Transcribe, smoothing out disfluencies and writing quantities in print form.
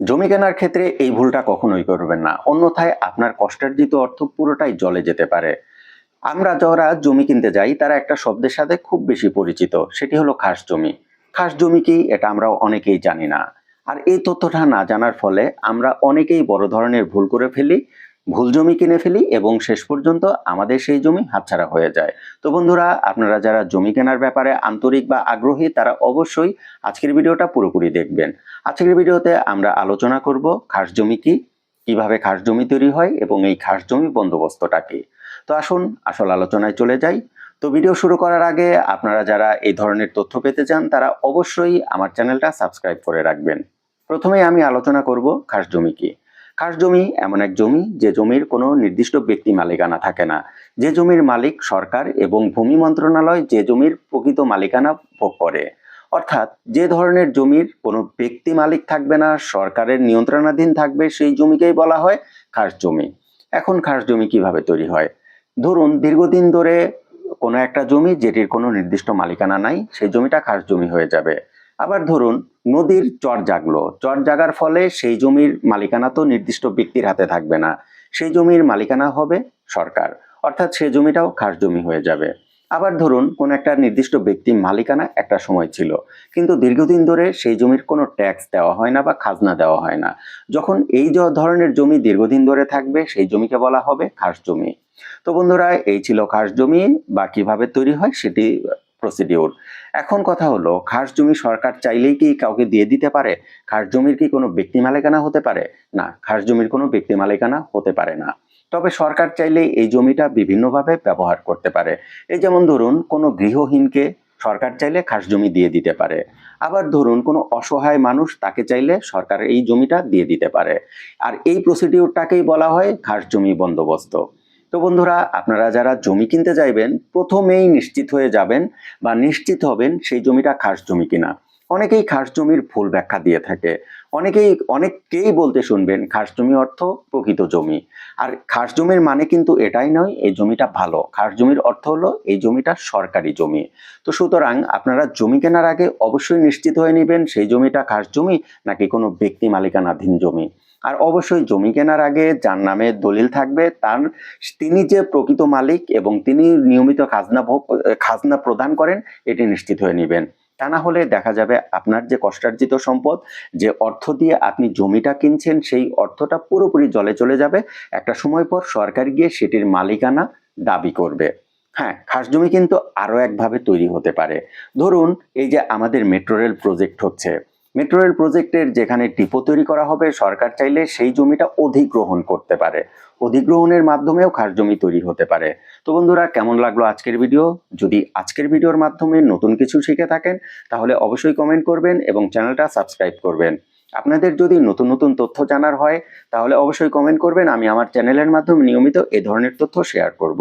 জমি কেনার ক্ষেত্রে এই ভুলটা কখনোই করবেন না, অন্যথায় আপনার কষ্টার্জিত অর্থ পুরোটাই জলে যেতে পারে। আমরা যারা জমি কিনতে যাই তারা একটা শব্দের সাথে খুব বেশি পরিচিত, সেটি হলো খাস জমি। খাস জমি কি এটা আমরা অনেকেই জানি না। আর এই তথ্যটা না জানার ফলে আমরা অনেকেই বড় ধরনের ভুল করে ফেলি, ভুল জমি কিনে ফেলি এবং শেষ পর্যন্ত আমাদের সেই জমি হাতছাড়া হয়ে যায়। তো বন্ধুরা, আপনারা যারা জমি কেনার ব্যাপারে আন্তরিক বা আগ্রহী তারা অবশ্যই আজকের ভিডিওটা পুরোপুরি দেখবেন। আজকের ভিডিওতে আমরা আলোচনা করব খাস জমি কি, কিভাবে খাস জমি তৈরি হয় এবং এই খাস জমি বন্দোবস্তটা কি। তো আসুন আসল আলোচনায় চলে যাই। তো ভিডিও শুরু করার আগে আপনারা যারা এই ধরনের তথ্য পেতে চান তারা অবশ্যই আমার চ্যানেলটা সাবস্ক্রাইব করে রাখবেন। প্রথমেই আমি আলোচনা করব খাস জমি কি। খাস জমি এমন এক জমি যে জমির কোনো নির্দিষ্ট ব্যক্তি মালিকানা থাকে না। যে জমির মালিক সরকার এবং ভূমি মন্ত্রণালয় যে জমির প্রকৃত মালিকানা ভোগ করে। অর্থাৎ যে ধরনের জমির কোনো ব্যক্তি মালিক থাকবে না, সরকারের নিয়ন্ত্রণাধীন থাকবে, সেই জমিকেই বলা হয় খাস জমি। এখন খাস জমি কিভাবে তৈরি হয়? ধরুন দীর্ঘদিন ধরে কোনো একটা জমি যেটির কোনো নির্দিষ্ট মালিকানা নাই, সেই জমিটা খাস জমি হয়ে যাবে। আবার ধরুন নদীর চর জাগলো, চর জাগার ফলে সেই জমির মালিকানা তো নির্দিষ্ট ব্যক্তির হাতে থাকবে না, সেই জমির মালিকানা হবে সরকার, অর্থাৎ সেই জমিটাও খাস জমি হয়ে যাবে। আবার ধরুন কোনো একটা নির্দিষ্ট ব্যক্তি মালিকানা একটা সময় ছিল, কিন্তু দীর্ঘদিন ধরে সেই জমির কোনো ট্যাক্স দেওয়া হয় না বা খাজনা দেওয়া হয় না। যখন এই ধরনের জমি দীর্ঘদিন ধরে থাকবে সেই জমিকে বলা হবে খাস জমি। তো বন্ধুরা, এই ছিল খাস জমি বা কিভাবে তৈরি হয় সেটি প্রসিডিউর। এখন কথা হলো, খাস জমি সরকার চাইলেই কি কাউকে দিয়ে দিতে পারে? খাস জমির কি কোনো ব্যক্তি মালিকানা হতে পারে? না, খাস জমির কোনো ব্যক্তি মালিকানা হতে পারে না। তবে সরকার চাইলে এই জমিটা বিভিন্নভাবে ব্যবহার করতে পারে। এই যেমন ধরুন কোনো গৃহহীনকে সরকার চাইলে খাস জমি দিয়ে দিতে পারে। আবার ধরুন কোনো অসহায় মানুষ, তাকে চাইলে সরকার এই জমিটা দিয়ে দিতে পারে। আর এই প্রসিডিউরটাকেই বলা হয় খাস জমি বন্দোবস্ত। তো বন্ধুরা, আপনারা যারা জমি কিনতে যাইবেন প্রথমেই নিশ্চিত হয়ে যাবেন বা নিশ্চিত হবেন সেই জমিটা খাস জমি কিনা। অনেকেই খাস জমির ভুল ব্যাখ্যা দিয়ে থাকে। অনেককেই বলতে শুনবেন খাস জমি অর্থ প্রকৃত জমি। আর খাস জমির মানে কিন্তু এটাই নয় এই জমিটা ভালো। খাস জমির অর্থ হলো এই জমিটা সরকারি জমি। তো সুতরাং আপনারা জমি কেনার আগে অবশ্যই নিশ্চিত হয়ে নেবেন সেই জমিটা খাস জমি নাকি কোনো ব্যক্তি মালিকানাধীন জমি। আর অবশ্যই জমি কেনার আগে যার নামে দলিল থাকবে তিনি যে প্রকৃত মালিক এবং তিনি নিয়মিত খাজনা প্রদান করেন, এটি নিশ্চিত হয়ে নেবেন। তা না হলে দেখা যাবে আপনার যে কষ্টার্জিত সম্পদ, যে অর্থ দিয়ে আপনি জমিটা কিনছেন, সেই অর্থটা পুরোপুরি জলে চলে যাবে। একটা সময় পর সরকার গিয়ে সেটির মালিকানা দাবি করবে। হ্যাঁ, খাস জমি কিন্তু আরো একভাবে তৈরি হতে পারে। ধরুন এই যে আমাদের মেট্রো রেল প্রজেক্ট হচ্ছে, মেট্রো রেল প্রজেক্টের যেখানে ডিপো তৈরি করা হবে, সরকার চাইলে সেই জমিটা অধিগ্রহণ করতে পারে। অধিগ্রহণের মাধ্যমেও খাস জমি তৈরি হতে পারে। তো বন্ধুরা, কেমন লাগলো আজকের ভিডিও? যদি আজকের ভিডিওর মাধ্যমে নতুন কিছু শিখে থাকেন তাহলে অবশ্যই কমেন্ট করবেন এবং চ্যানেলটা সাবস্ক্রাইব করবেন। আপনাদের যদি নতুন নতুন তথ্য জানার হয় তাহলে অবশ্যই কমেন্ট করবেন, আমি আমার চ্যানেলের মাধ্যমে নিয়মিত এ ধরনের তথ্য শেয়ার করব।